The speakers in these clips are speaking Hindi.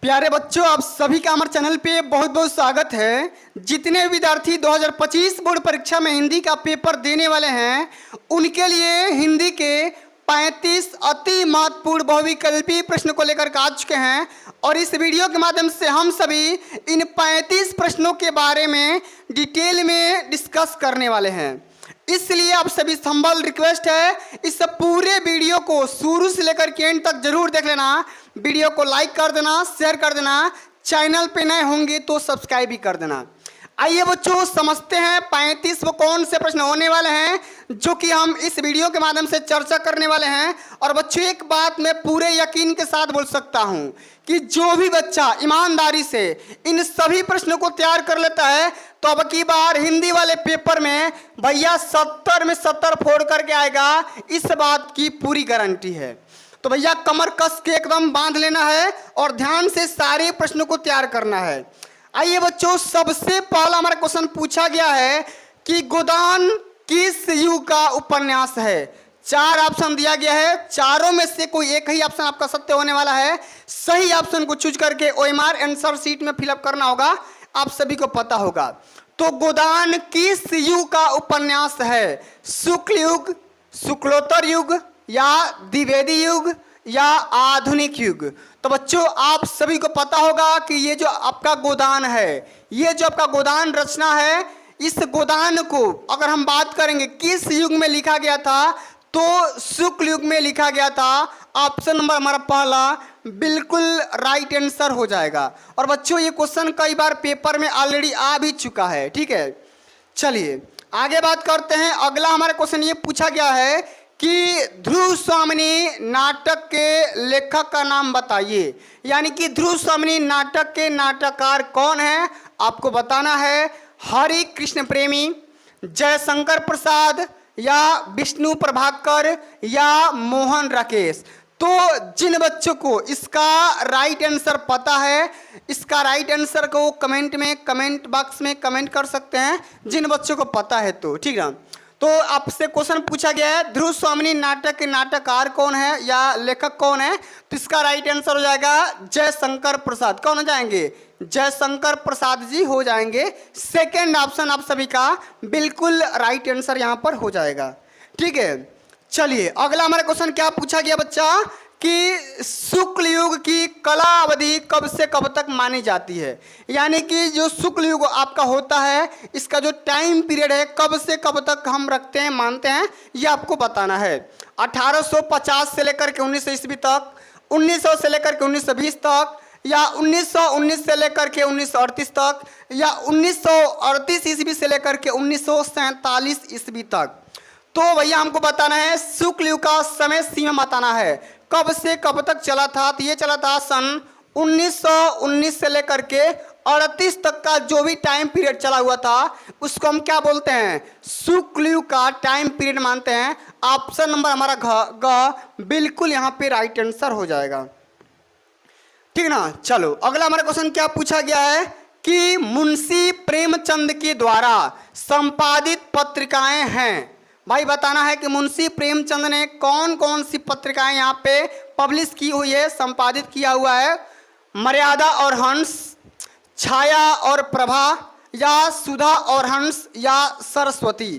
प्यारे बच्चों, आप सभी का हमारे चैनल पे बहुत बहुत स्वागत है। जितने विद्यार्थी 2025 बोर्ड परीक्षा में हिंदी का पेपर देने वाले हैं, उनके लिए हिंदी के 35 अति महत्वपूर्ण बहुविकल्पी प्रश्न को लेकर के आ चुके हैं और इस वीडियो के माध्यम से हम सभी इन 35 प्रश्नों के बारे में डिटेल में डिस्कस करने वाले हैं। इसलिए आप सभी संबल रिक्वेस्ट है, इस पूरे वीडियो को शुरू से लेकर के एंड तक जरूर देख लेना। वीडियो को लाइक कर देना, शेयर कर देना, चैनल पे नए होंगे तो सब्सक्राइब भी कर देना। आइए बच्चों, समझते हैं 35 वो कौन से प्रश्न होने वाले हैं जो कि हम इस वीडियो के माध्यम से चर्चा करने वाले हैं। और बच्चों, एक बात मैं पूरे यकीन के साथ बोल सकता हूं कि जो भी बच्चा ईमानदारी से इन सभी प्रश्नों को तैयार कर लेता है तो अब की बार हिंदी वाले पेपर में भैया 70 में 70 फोड़ करके आएगा, इस बात की पूरी गारंटी है। तो भैया कमर कस के एकदम बांध लेना है और ध्यान से सारे प्रश्नों को तैयार करना है। आइए बच्चों, सबसे पहला हमारा क्वेश्चन पूछा गया है कि गोदान किस युग का उपन्यास है। 4 ऑप्शन दिया गया है, चारों में से कोई एक ही ऑप्शन आपका सत्य होने वाला है। सही ऑप्शन को चूज करके OMR आंसर शीट में फिलअप करना होगा, आप सभी को पता होगा। तो गोदान किस युग का उपन्यास है? शुक्ल युग, शुक्लोत्तर युग या द्विवेदी युग या आधुनिक युग? तो बच्चों, आप सभी को पता होगा कि ये जो आपका गोदान है, ये जो आपका गोदान रचना है, इस गोदान को अगर हम बात करेंगे किस युग में लिखा गया था तो शुक्ल युग में लिखा गया था। ऑप्शन नंबर हमारा पहला बिल्कुल राइट आंसर हो जाएगा। और बच्चों, ये क्वेश्चन कई बार पेपर में ऑलरेडी आ भी चुका है, ठीक है। चलिए आगे बात करते हैं। अगला हमारा क्वेश्चन ये पूछा गया है कि ध्रुव स्वामिनी नाटक के लेखक का नाम बताइए। यानी कि ध्रुव स्वामिनी नाटक के नाटककार कौन है, आपको बताना है। हरि कृष्ण प्रेमी, जयशंकर प्रसाद या विष्णु प्रभाकर या मोहन राकेश? तो जिन बच्चों को इसका राइट आंसर पता है, इसका राइट आंसर को कमेंट बॉक्स में कमेंट कर सकते हैं, जिन बच्चों को पता है तो, ठीक है। तो आपसे क्वेश्चन पूछा गया है ध्रुव स्वामिनी नाटक के नाटककार कौन है या लेखक कौन है, तो इसका राइट आंसर हो जाएगा जयशंकर प्रसाद। कौन हो जाएंगे? जयशंकर प्रसाद जी हो जाएंगे। सेकंड ऑप्शन आप सभी का बिल्कुल राइट आंसर यहां पर हो जाएगा, ठीक है। चलिए अगला हमारा क्वेश्चन क्या पूछा गया बच्चा कि शुक्ल युग की कला अवधि कब से कब तक मानी जाती है। यानी कि जो शुक्ल युग आपका होता है, इसका जो टाइम पीरियड है कब से कब तक हम रखते हैं, मानते हैं, ये आपको बताना है। 1850 से लेकर के 1900 ईस्वी तक, 1900 से लेकर के 1920 तक, या 1919 से लेकर के 1938 तक, या 1938 ईस्वी से लेकर के 1947 ईस्वी तक। तो भैया हमको बताना है शुक्ल युग का समय सीमा बताना है, कब से कब तक चला था। तो ये चला था सन 1919 से लेकर के 38 तक का जो भी टाइम पीरियड चला हुआ था उसको हम क्या बोलते हैं? शुक्ल युग का टाइम पीरियड मानते हैं। ऑप्शन नंबर हमारा ग बिल्कुल यहाँ पे राइट आंसर हो जाएगा, ठीक ना। चलो अगला हमारा क्वेश्चन क्या पूछा गया है कि मुंशी प्रेमचंद के द्वारा संपादित पत्रिकाएं हैं। भाई बताना है कि मुंशी प्रेमचंद ने कौन कौन सी पत्रिकाएं यहाँ पे पब्लिश की हुई है, संपादित किया हुआ है। मर्यादा और हंस, छाया और प्रभा, या सुधा और हंस, या सरस्वती?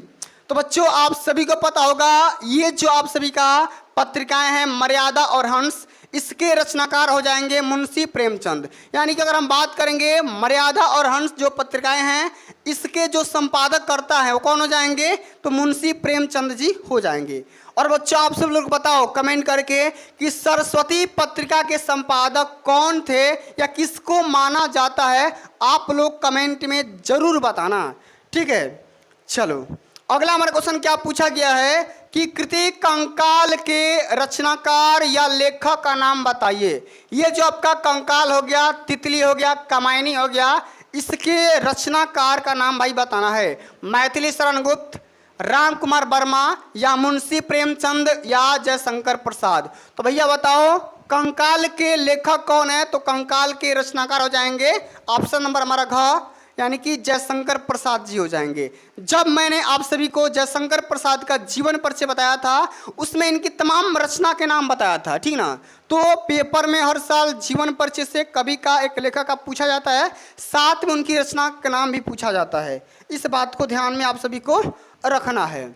तो बच्चों, आप सभी को पता होगा ये जो आप सभी का पत्रिकाएं हैं मर्यादा और हंस, इसके रचनाकार हो जाएंगे मुंशी प्रेमचंद। यानी कि अगर हम बात करेंगे मर्यादा और हंस जो पत्रिकाएं हैं, इसके जो संपादक करता है वो कौन हो जाएंगे? तो मुंशी प्रेमचंद जी हो जाएंगे। और बच्चों, आप सब लोग बताओ कमेंट करके कि सरस्वती पत्रिका के संपादक कौन थे या किसको माना जाता है, आप लोग कमेंट में जरूर बताना, ठीक है। चलो अगला हमारा क्वेश्चन क्या पूछा गया है कि कृति कंकाल के रचनाकार या लेखक का नाम बताइए। ये जो आपका कंकाल हो गया, तितली हो गया, कामायनी हो गया, इसके रचनाकार का नाम भाई बताना है। मैथिली शरण गुप्त, राम कुमार वर्मा, या मुंशी प्रेमचंद, या जयशंकर प्रसाद? तो भैया बताओ कंकाल के लेखक कौन है? तो कंकाल के रचनाकार हो जाएंगे ऑप्शन नंबर हमारा घ यानी कि जयशंकर प्रसाद जी हो जाएंगे। जब मैंने आप सभी को जयशंकर प्रसाद का जीवन परिचय बताया था उसमें इनकी तमाम रचना के नाम बताया था, ठीक ना। तो पेपर में हर साल जीवन परिचय से कवि का, एक लेखक का पूछा जाता है, साथ में उनकी रचना का नाम भी पूछा जाता है। इस बात को ध्यान में आप सभी को रखना है।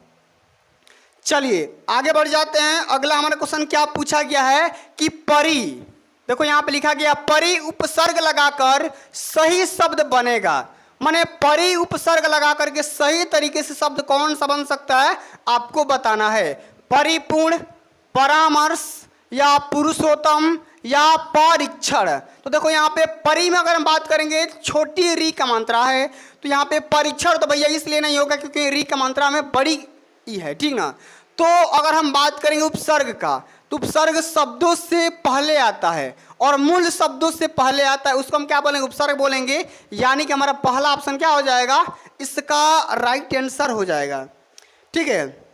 चलिए आगे बढ़ जाते हैं। अगला हमारा क्वेश्चन क्या पूछा गया है कि परी, देखो यहाँ पे लिखा गया परी उपसर्ग लगाकर सही शब्द बनेगा। माने परी उपसर्ग लगा करके सही तरीके से शब्द कौन सा बन सकता है आपको बताना है। परिपूर्ण, परामर्श या पुरुषोत्तम या परीक्षण। तो देखो यहाँ पे परी में अगर हम बात करेंगे छोटी री का मात्रा है, तो यहाँ पे परीक्षण तो भैया इसलिए नहीं होगा क्योंकि री का मात्रा में बड़ी ई है, ठीक ना। तो अगर हम बात करेंगे उपसर्ग का, तो उपसर्ग शब्दों से पहले आता है और मूल शब्दों से पहले आता है, उसको हम क्या बोलेंगे, उपसर्ग बोलेंगे। यानी कि हमारा पहला ऑप्शन क्या हो जाएगा, इसका राइट आंसर हो जाएगा, ठीक है।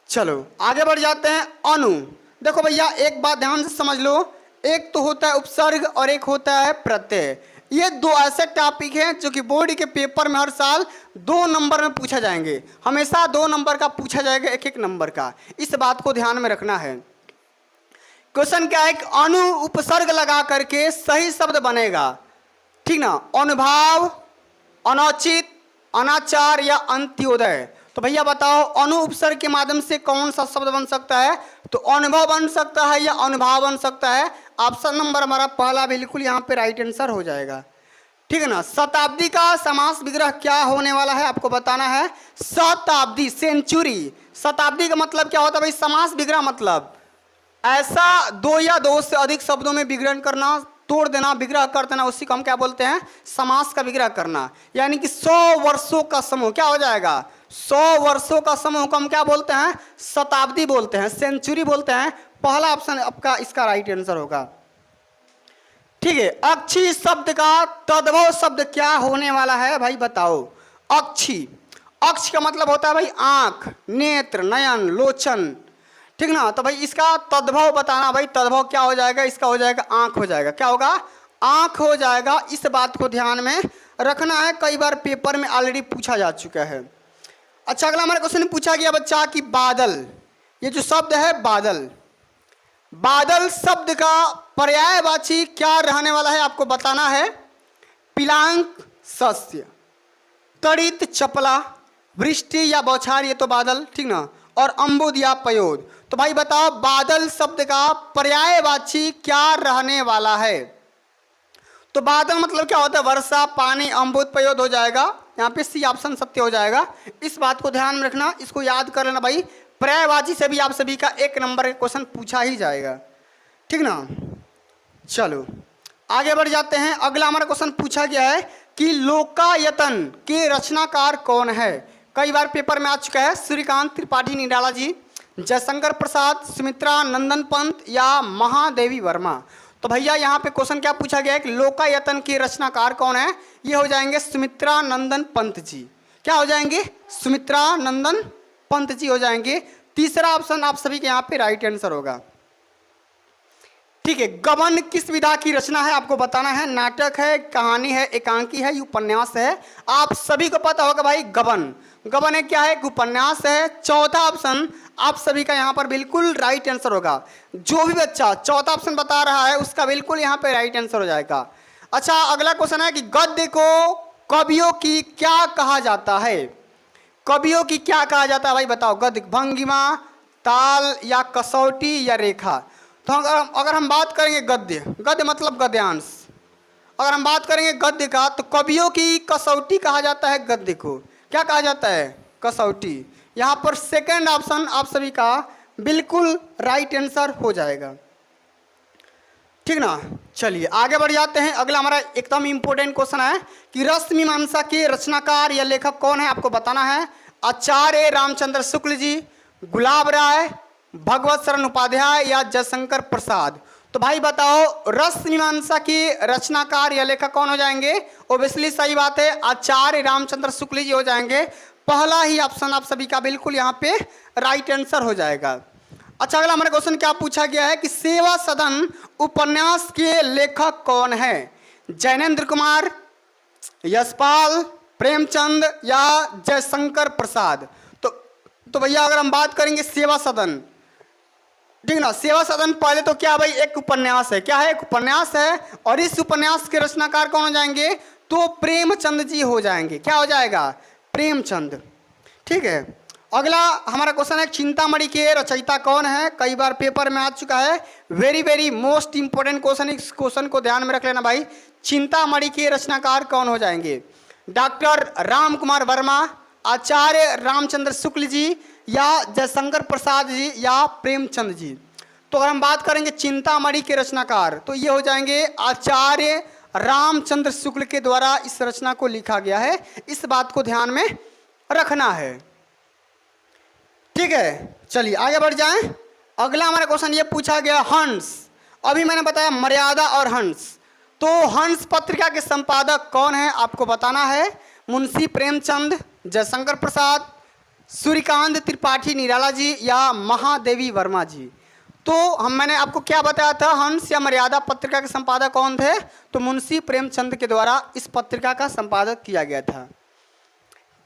चलो आगे बढ़ जाते हैं। अनु, देखो भैया एक बात ध्यान से समझ लो, एक तो होता है उपसर्ग और एक होता है प्रत्यय। ये दो ऐसे टॉपिक हैं जो कि बोर्ड के पेपर में हर साल 2 नंबर में पूछा जाएंगे, हमेशा 2 नंबर का पूछा जाएगा, एक एक नंबर का। इस बात को ध्यान में रखना है। क्वेश्चन क्या है कि अनु उपसर्ग लगा करके सही शब्द बनेगा, ठीक ना। अनुभाव, अनौचित, अनाचार या अंत्योदय। तो भैया बताओ अनु उपसर्ग के माध्यम से कौन सा शब्द बन सकता है, तो अनुभव बन सकता है या अनुभाव बन सकता है। ऑप्शन नंबर हमारा पहला बिल्कुल यहाँ पे राइट आंसर हो जाएगा, ठीक है ना। शताब्दी का समास विग्रह क्या होने वाला है आपको बताना है। शताब्दी, सेंचुरी। शताब्दी का मतलब क्या होता है भाई, समास विग्रह मतलब ऐसा 2 या 2 से अधिक शब्दों में विग्रहण करना, तोड़ देना, विग्रह कर देना, उसी को हम क्या बोलते हैं, समास का विग्रह करना। यानी कि 100 वर्षों का समूह क्या हो जाएगा, 100 वर्षों का समूह को हम क्या बोलते हैं, शताब्दी बोलते हैं, सेंचुरी बोलते हैं। पहला ऑप्शन आपका इसका राइट आंसर होगा, ठीक है। अक्षी शब्द का तद्भव शब्द क्या होने वाला है भाई बताओ। अक्षी, अक्ष का मतलब होता है भाई आंख, नेत्र, नयन, लोचन, ठीक ना। तो भाई इसका तद्भव बताना, भाई तद्भव क्या हो जाएगा, इसका हो जाएगा आंख हो जाएगा। क्या होगा, आंख हो जाएगा। इस बात को ध्यान में रखना है, कई बार पेपर में ऑलरेडी पूछा जा चुका है। अच्छा अगला हमारा क्वेश्चन पूछा गया बच्चा कि बादल, ये जो शब्द है बादल, बादल शब्द का पर्यायवाची क्या रहने वाला है आपको बताना है। पिलांक सस्य, तड़ित चपला, वृष्टि या बौछार, ये तो बादल, ठीक ना, और अम्बुद या पयोद। तो भाई बताओ बादल शब्द का पर्यायवाची क्या रहने वाला है। तो बादल मतलब क्या होता है, वर्षा, पानी, अम्बुद, पयोद हो जाएगा। यहाँ पे सी ऑप्शन सत्य हो जाएगा। इस बात को ध्यान में रखना, इसको याद कर लेना भाई, पर्यायवाची से भी आप सभी का 1 नंबर का क्वेश्चन पूछा ही जाएगा, ठीक ना। चलो आगे बढ़ जाते हैं। अगला हमारा क्वेश्चन पूछा गया है कि लोकायतन के रचनाकार कौन है। कई बार पेपर में आ चुका है, सूर्यकांत त्रिपाठी निराला जी, जयशंकर प्रसाद, सुमित्रा नंदन पंत या महादेवी वर्मा। तो भैया यहाँ पे क्वेश्चन क्या पूछा गया है कि लोकायतन के रचनाकार कौन है। ये हो जाएंगे सुमित्रा नंदन पंत जी। क्या हो जाएंगे, सुमित्रा नंदन पंत जी हो जाएंगे। तीसरा ऑप्शन आप सभी के यहाँ पे राइट आंसर होगा, ठीक है। गबन किस विधा की रचना है आपको बताना है। नाटक है, कहानी है, एकांकी है, उपन्यास है। आप सभी को पता होगा भाई गबन, गबन है क्या है, एक उपन्यास है। चौथा ऑप्शन आप सभी का यहाँ पर बिल्कुल राइट आंसर होगा। जो भी बच्चा चौथा ऑप्शन बता रहा है उसका बिल्कुल यहाँ पे राइट आंसर हो जाएगा। अच्छा अगला क्वेश्चन है कि गद्य को कवियों की क्या कहा जाता है। कवियों की क्या कहा जाता है भाई बताओ। गद्य भंगिमा, ताल या कसौटी या रेखा। तो अगर हम बात करेंगे गद्य, गद्य मतलब गद्यांश, अगर हम बात करेंगे गद्य का तो कवियों की कसौटी कहा जाता है। गद्य को क्या कहा जाता है, कसौटी। यहाँ पर सेकंड ऑप्शन आप सभी का बिल्कुल राइट आंसर हो जाएगा, ठीक ना। चलिए आगे बढ़ जाते हैं। अगला हमारा एकदम इंपॉर्टेंट क्वेश्चन है कि रस मीमांसा के रचनाकार या लेखक कौन है आपको बताना है। आचार्य रामचंद्र शुक्ल जी, गुलाब राय, भगवत शरण उपाध्याय या जयशंकर प्रसाद। तो भाई बताओ रस मीमांसा के रचनाकार या लेखक कौन हो जाएंगे। ओबियसली सही बात है, आचार्य रामचंद्र शुक्ल जी हो जाएंगे। पहला ही ऑप्शन आप सभी का बिल्कुल यहाँ पे राइट आंसर हो जाएगा। अच्छा अगला हमारा क्वेश्चन क्या पूछा गया है कि सेवा सदन उपन्यास के लेखक कौन है। जैनेन्द्र कुमार, यशपाल, प्रेमचंद या जयशंकर प्रसाद। तो भैया अगर हम बात करेंगे सेवा सदन, ठीक ना, सेवा सदन पहले तो क्या भाई एक उपन्यास है, क्या है, एक उपन्यास है, और इस उपन्यास के रचनाकार कौन हो जाएंगे, तो प्रेमचंद जी हो जाएंगे। क्या हो जाएगा, प्रेमचंद। ठीक है, अगला हमारा क्वेश्चन है चिंतामणि के रचयिता कौन है, कई बार पेपर में आ चुका है, very very most important question, इस क्वेश्चन को ध्यान में रख लेना भाई। चिंतामणि के रचनाकार कौन हो जाएंगे, डॉक्टर राम कुमार वर्मा, आचार्य रामचंद्र शुक्ल जी, या जयशंकर प्रसाद जी, या प्रेमचंद जी। तो अगर हम बात करेंगे चिंतामणि के रचनाकार तो ये हो जाएंगे आचार्य रामचंद्र शुक्ल के द्वारा इस रचना को लिखा गया है, इस बात को ध्यान में रखना है। ठीक है, चलिए आगे बढ़ जाएं। अगला हमारा क्वेश्चन ये पूछा गया हंस, अभी मैंने बताया मर्यादा और हंस, तो हंस पत्रिका के संपादक कौन है आपको बताना है, मुंशी प्रेमचंद, जयशंकर प्रसाद, सूर्यकांत त्रिपाठी निराला जी, या महादेवी वर्मा जी। तो मैंने आपको क्या बताया था, हंस या मर्यादा पत्रिका के संपादक कौन थे, तो मुंशी प्रेमचंद के द्वारा इस पत्रिका का संपादक किया गया था।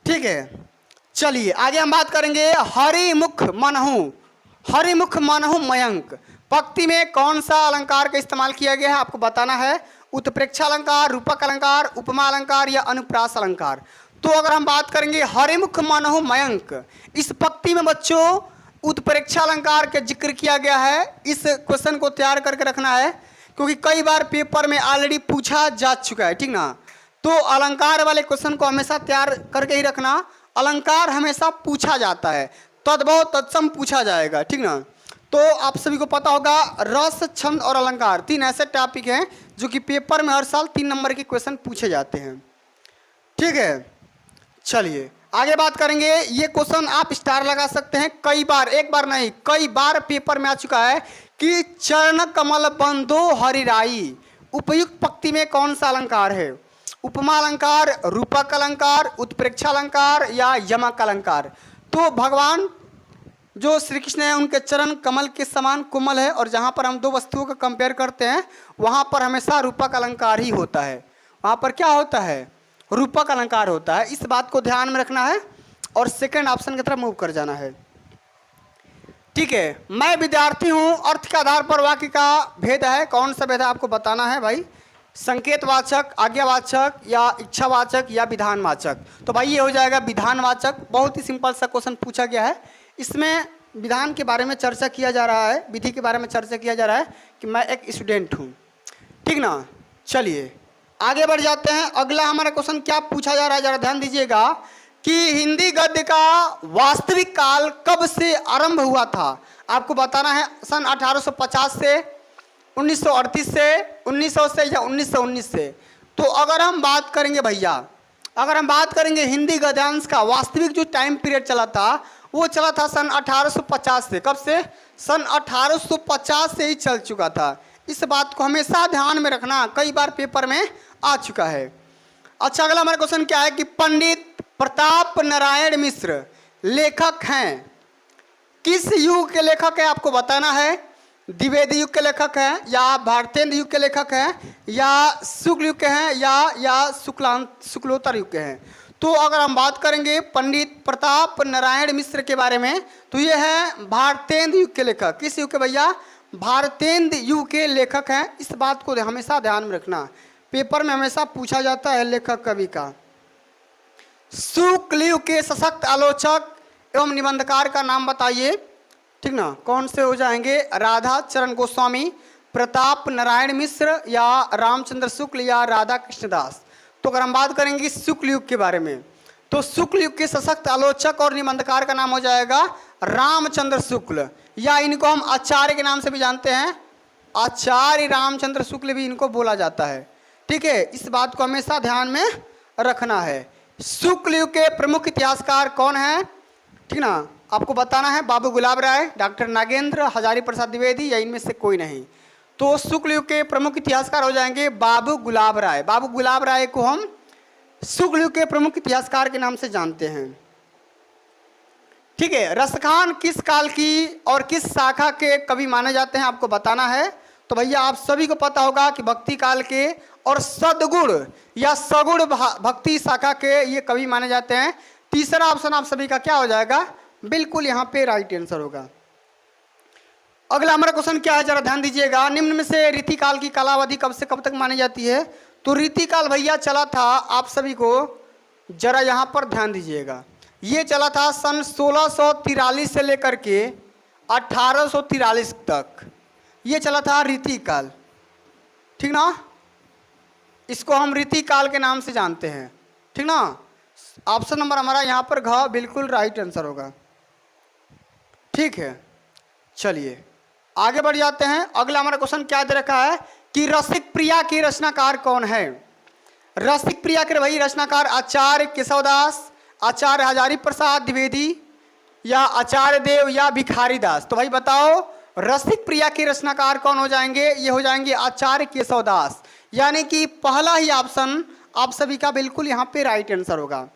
ठीक है, चलिए आगे हम बात करेंगे हरिमुख मनहु, हरिमुख मनहु मयंक, पंक्ति में कौन सा अलंकार का इस्तेमाल किया गया है आपको बताना है, उत्प्रेक्षा अलंकार, रूपक अलंकार, उपमा अलंकार, या अनुप्रास अलंकार। तो अगर हम बात करेंगे हरिमुख मनहु मयंक, इस पंक्ति में बच्चों उत्प्रेक्षा अलंकार के जिक्र किया गया है। इस क्वेश्चन को तैयार करके रखना है क्योंकि कई बार पेपर में ऑलरेडी पूछा जा चुका है, ठीक ना। तो अलंकार वाले क्वेश्चन को हमेशा तैयार करके ही रखना, अलंकार हमेशा पूछा जाता है, तद्भव तत्सम पूछा जाएगा, ठीक ना। तो आप सभी को पता होगा रस, छंद और अलंकार 3 ऐसे टॉपिक हैं जो कि पेपर में हर साल 3 नंबर के क्वेश्चन पूछे जाते हैं। ठीक है, चलिए आगे बात करेंगे। ये क्वेश्चन आप स्टार लगा सकते हैं, कई बार, एक बार नहीं कई बार पेपर में आ चुका है कि चरण कमल बंधो हरिराई, उपयुक्त पंक्ति में कौन सा अलंकार है, उपमा अलंकार, रूपक अलंकार, उत्प्रेक्षा अलंकार, या यमक अलंकार। तो भगवान जो श्री कृष्ण है उनके चरण कमल के समान कोमल है, और जहाँ पर हम 2 वस्तुओं का कंपेयर करते हैं वहाँ पर हमेशा रूपक अलंकार ही होता है, वहाँ पर क्या होता है, रूपक अलंकार होता है। इस बात को ध्यान में रखना है और सेकंड ऑप्शन की तरफ मूव कर जाना है। ठीक है, मैं विद्यार्थी हूँ, अर्थ के आधार पर वाक्य का भेद है, कौन सा भेद है आपको बताना है भाई, संकेतवाचक, आज्ञावाचक, या इच्छावाचक, या विधानवाचक। तो भाई ये हो जाएगा विधानवाचक। बहुत ही सिंपल सा क्वेश्चन पूछा गया है, इसमें विधान के बारे में चर्चा किया जा रहा है, विधि के बारे में चर्चा किया जा रहा है कि मैं एक स्टूडेंट हूँ, ठीक ना। चलिए आगे बढ़ जाते हैं। अगला हमारा क्वेश्चन क्या पूछा जा रहा है, जरा ध्यान दीजिएगा कि हिंदी गद्य का वास्तविक काल कब से आरंभ हुआ था आपको बताना है, सन 1850 से, 1938 से, 1900 से, या 1919 से। तो अगर हम बात करेंगे भैया, अगर हम बात करेंगे हिंदी गद्यांश का वास्तविक जो टाइम पीरियड चला था वो चला था सन 1850 से। कब से, सन 1850 से ही चल चुका था। इस बात को हमेशा ध्यान में रखना, कई बार पेपर में आ चुका है। अच्छा, अगला हमारा क्वेश्चन क्या है कि पंडित प्रताप नारायण मिश्र लेखक हैं, किस युग के लेखक है आपको बताना है, द्विवेदी युग के लेखक हैं, या भारतेंद्र युग के लेखक हैं, या शुक्ल युग के हैं, या शुक्लोत्तर युग के हैं। तो अगर हम बात करेंगे पंडित प्रताप नारायण मिश्र के बारे में तो ये है भारतेंद्र युग के लेखक। किस युग के भैया, भारतेंद्र युग के लेखक हैं। इस बात को हमेशा ध्यान में रखना, पेपर में हमेशा पूछा जाता है लेखक कवि का। शुक्ल युग के सशक्त आलोचक एवं निबंधकार का नाम बताइए, ठीक ना, कौन से हो जाएंगे, राधा चरण गोस्वामी, प्रताप नारायण मिश्र, या रामचंद्र शुक्ल, या राधा कृष्णदास। तो अगर हम बात करेंगे शुक्ल युग के बारे में तो शुक्ल युग के सशक्त आलोचक और निबंधकार का नाम हो जाएगा रामचंद्र शुक्ल, या इनको हम आचार्य के नाम से भी जानते हैं, आचार्य रामचंद्र शुक्ल भी इनको बोला जाता है। ठीक है, इस बात को हमेशा ध्यान में रखना है। शुक्ल युग के प्रमुख इतिहासकार कौन है, ठीक ना, आपको बताना है, बाबू गुलाब राय, डॉक्टर नागेंद्र, हजारी प्रसाद द्विवेदी, या इनमें से कोई नहीं। तो शुक्ल युग के प्रमुख इतिहासकार हो जाएंगे बाबू गुलाब राय। बाबू गुलाब राय को हम शुक्ल युग के प्रमुख इतिहासकार के नाम से जानते हैं। ठीक है, रसखान किस काल की और किस शाखा के कवि माने जाते हैं आपको बताना है। तो भैया आप सभी को पता होगा कि भक्ति काल के और सद्गुण या सगुण भक्ति शाखा के ये कवि माने जाते हैं। तीसरा ऑप्शन आप सभी का क्या हो जाएगा, बिल्कुल यहाँ पे राइट आंसर होगा। अगला हमारा क्वेश्चन क्या है, जरा ध्यान दीजिएगा। निम्न में से रीतिकाल की कालावधि कब से कब तक मानी जाती है? तो रीतिकाल भैया चला था, आप सभी को जरा यहाँ पर ध्यान दीजिएगा, ये चला था सन 1643 से लेकर के 1843 तक, ये चला था रीतिकाल, ठीक ना। इसको हम रीतिकाल के नाम से जानते हैं, ठीक ना। ऑप्शन नंबर हमारा यहाँ पर घ बिल्कुल राइट आंसर होगा, ठीक है। चलिए आगे बढ़ जाते हैं। अगला हमारा क्वेश्चन क्या दे रखा है कि रसिक प्रिया के रचनाकार कौन है? रसिक प्रिया के भाई रचनाकार आचार्य केशवदास, आचार्य हजारी प्रसाद द्विवेदी या आचार्य देव या भिखारी दास। तो भाई बताओ रसिक प्रिया के रचनाकार कौन हो जाएंगे? ये हो जाएंगे आचार्य केशवदास, यानी कि पहला ही ऑप्शन आप सभी का बिल्कुल यहाँ पे राइट आंसर होगा।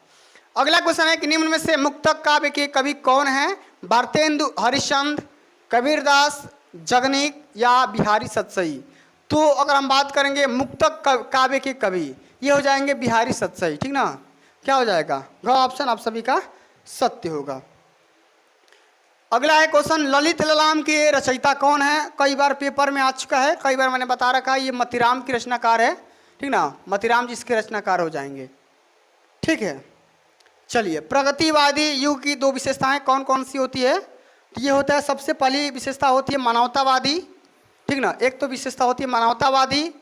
अगला क्वेश्चन है कि निम्न में से मुक्तक काव्य के कवि कौन है? भारतेंदु हरिश्चंद्र, कबीरदास, जगनीक या बिहारी सतसई। तो अगर हम बात करेंगे मुक्तक काव्य के कवि, ये हो जाएंगे बिहारी सतसई, ठीक ना। क्या हो जाएगा, घ ऑप्शन आप सभी का सत्य होगा। अगला है क्वेश्चन ललित ललाम के रचयिता कौन है? कई बार पेपर में आ चुका है, कई बार मैंने बता रखा है, ये मतीराम की रचनाकार है, ठीक ना। मतीराम जी इसके रचनाकार हो जाएंगे, ठीक है। चलिए प्रगतिवादी युग की दो विशेषताएं कौन कौन सी होती है? तो ये होता है, सबसे पहली विशेषता होती है मानवतावादी, ठीक ना। एक तो विशेषता होती है मानवतावादी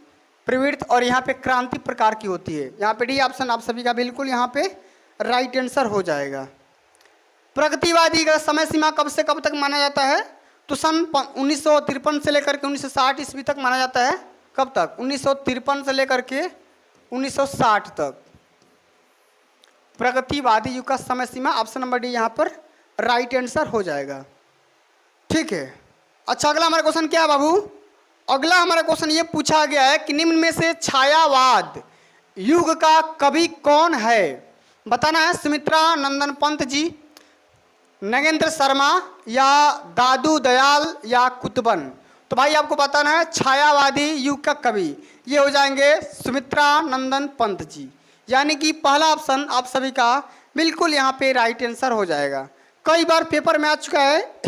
प्रवृत्ति, और यहाँ पे क्रांति प्रकार की होती है। यहाँ पे डी ऑप्शन आप सभी का बिल्कुल यहाँ पे राइट आंसर हो जाएगा। प्रगतिवादी का समय सीमा कब से कब तक माना जाता है? तो सन 1953 से लेकर के 1960 ईस्वी तक माना जाता है। कब तक? 1953 से लेकर के 1960 तक प्रगतिवादी युग का समय सीमा, ऑप्शन नंबर डी यहाँ पर राइट आंसर हो जाएगा, ठीक है। अच्छा अगला हमारा क्वेश्चन क्या है बाबू? अगला हमारा क्वेश्चन ये पूछा गया है कि निम्न में से छायावाद युग का कवि कौन है? बताना है सुमित्रा नंदन पंत जी, नगेंद्र शर्मा या दादू दयाल या कुतुबन। तो भाई आपको बताना है छायावादी युग का कवि, ये हो जाएंगे सुमित्रा नंदन पंत जी, यानी कि पहला ऑप्शन आप सभी का बिल्कुल यहाँ पे राइट आंसर हो जाएगा। कई बार पेपर में आ चुका है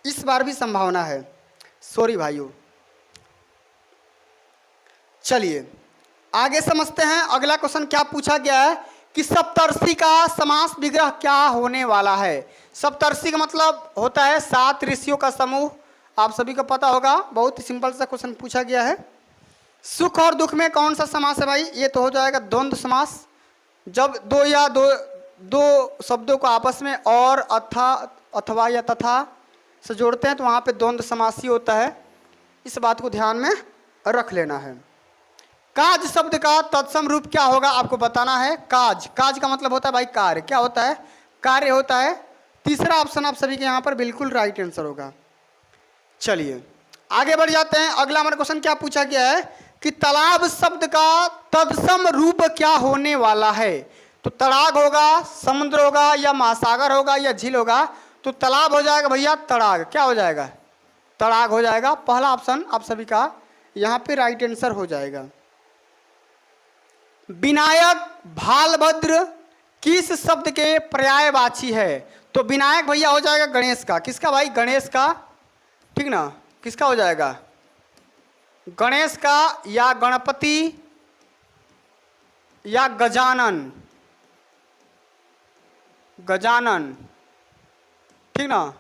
इस बार भी संभावना है, सॉरी भाइयों। चलिए आगे समझते हैं। अगला क्वेश्चन क्या पूछा गया है कि सप्तर्षि का समास विग्रह क्या होने वाला है? सप्तर्षि का मतलब होता है 7 ऋषियों का समूह, आप सभी को पता होगा, बहुत ही सिंपल सा क्वेश्चन पूछा गया है। सुख और दुख में कौन सा समास है भाई? ये तो हो जाएगा द्वंद्व समास, जब दो या दो शब्दों को आपस में और अथा अथवा या तथा से जोड़ते हैं तो वहाँ पे द्वंद्व समास ही होता है, इस बात को ध्यान में रख लेना है। काज शब्द का तत्सम रूप क्या होगा आपको बताना है। काज, काज का मतलब होता है भाई कार्य, क्या होता है? कार्य होता है। तीसरा ऑप्शन आप सभी के यहाँ पर बिल्कुल राइट आंसर होगा। चलिए आगे बढ़ जाते हैं। अगला हमारा क्वेश्चन क्या पूछा गया है कि तालाब शब्द का तत्सम रूप क्या होने वाला है? तो तड़ाग होगा, समुद्र होगा या महासागर होगा या झील होगा? तो तालाब हो जाएगा भैया तड़ाग, क्या हो जाएगा? तड़ाग हो जाएगा। पहला ऑप्शन आप सभी का यहाँ पे राइट आंसर हो जाएगा। विनायक भालभद्र किस शब्द के पर्यायवाची है? तो विनायक भैया हो जाएगा गणेश का, किसका भाई? गणेश का, ठीक ना। किसका हो जाएगा? गणेश का या गणपति या गजानन, गजानन, ठीक ना।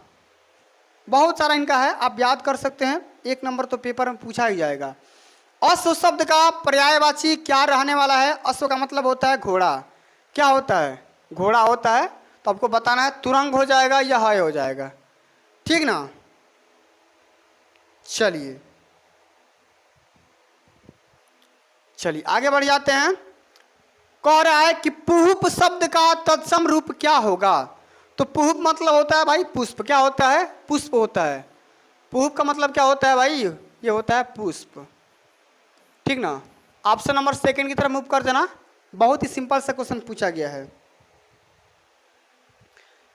बहुत सारा इनका है, आप याद कर सकते हैं, एक नंबर तो पेपर में पूछा ही जाएगा। अश्व शब्द का पर्यायवाची क्या रहने वाला है? अश्व का मतलब होता है घोड़ा, क्या होता है? घोड़ा होता है। तो आपको बताना है तुरंग हो जाएगा या हय हो जाएगा, ठीक ना। चलिए आगे बढ़ जाते हैं। कह रहा है कि पुष्प शब्द का तत्सम रूप क्या होगा? तो पुष्प मतलब होता है भाई पुष्प, क्या होता है? पुष्प होता है। पुष्प का मतलब क्या होता है भाई? ये होता है पुष्प, ठीक ना। ऑप्शन नंबर सेकंड की तरफ मूव कर देना, बहुत ही सिंपल सा क्वेश्चन पूछा गया है।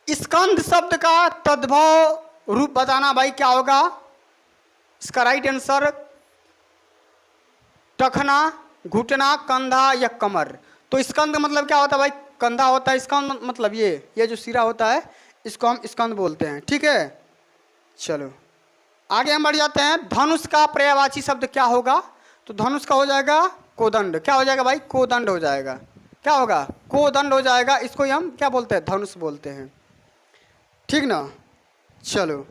स्कंद शब्द का तद्भव रूप बताना भाई क्या होगा? इसका राइट आंसर टखना, घुटना, कंधा या कमर। तो स्कंद मतलब क्या होता है भाई? कंधा होता है। स्कंद मतलब ये जो सिरा होता है इसको हम स्कंद बोलते हैं। ठीक है, चलो आगे हम बढ़ जाते हैं। धनुष का पर्यायवाची शब्द क्या होगा? तो धनुष का हो जाएगा कोदंड। क्या हो जाएगा भाई? कोदंड हो जाएगा। क्या होगा? कोदंड हो जाएगा। इसको ही हम क्या बोलते हैं? धनुष बोलते हैं। ठीक ना, चलो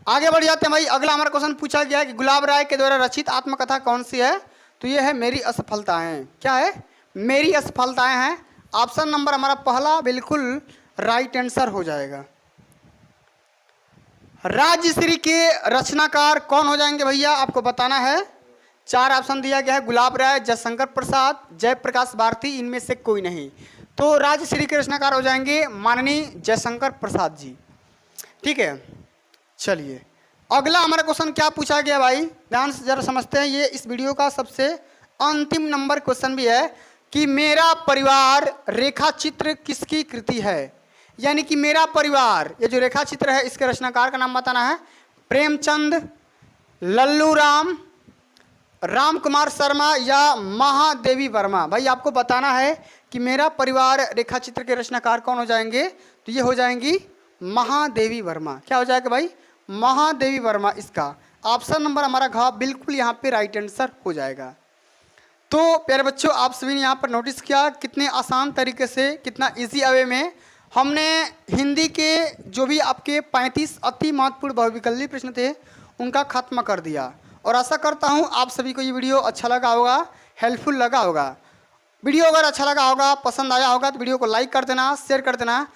आगे बढ़ जाते हैं भाई। अगला हमारा क्वेश्चन पूछा गया है कि गुलाब राय के द्वारा रचित आत्मकथा कौन सी है? तो ये है मेरी असफलताएं। क्या है? मेरी असफलताएं हैं। ऑप्शन नंबर हमारा पहला बिल्कुल राइट आंसर हो जाएगा। राजश्री के रचनाकार कौन हो जाएंगे भैया? आपको बताना है। 4 ऑप्शन दिया गया है, गुलाब राय, जयशंकर प्रसाद, जयप्रकाश भारती, इनमें से कोई नहीं। तो राजश्री के रचनाकार हो जाएंगे माननीय जयशंकर प्रसाद जी। ठीक है, चलिए अगला हमारा क्वेश्चन क्या पूछा गया भाई? ध्यान से जरा समझते हैं। ये इस वीडियो का सबसे अंतिम नंबर क्वेश्चन भी है कि मेरा परिवार रेखा चित्र किसकी कृति है? यानी कि मेरा परिवार, ये जो रेखा चित्र है इसके रचनाकार का नाम बताना है। प्रेमचंद, लल्लू राम, राम कुमार शर्मा या महादेवी वर्मा। भाई आपको बताना है कि मेरा परिवार रेखा चित्र के रचनाकार कौन हो जाएंगे? तो ये हो जाएंगी महादेवी वर्मा। क्या हो जाएगा भाई? महादेवी वर्मा। इसका ऑप्शन नंबर हमारा घ बिल्कुल यहाँ पे राइट आंसर हो जाएगा। तो प्यारे बच्चों, आप सभी ने यहाँ पर नोटिस किया कितने आसान तरीके से, कितना इजी अवे में हमने हिंदी के जो भी आपके 35 अति महत्वपूर्ण बहुविकल्पी प्रश्न थे उनका खत्म कर दिया। और आशा करता हूँ आप सभी को ये वीडियो अच्छा लगा होगा, हेल्पफुल लगा होगा। वीडियो अगर अच्छा लगा होगा, पसंद आया होगा तो वीडियो को लाइक कर देना, शेयर कर देना।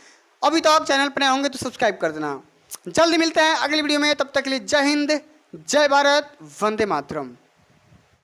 अभी तो आप चैनल पर नए होंगे तो सब्सक्राइब कर देना। जल्दी मिलते हैं अगली वीडियो में, तब तक के लिए जय हिंद, जय भारत, वंदे मातरम।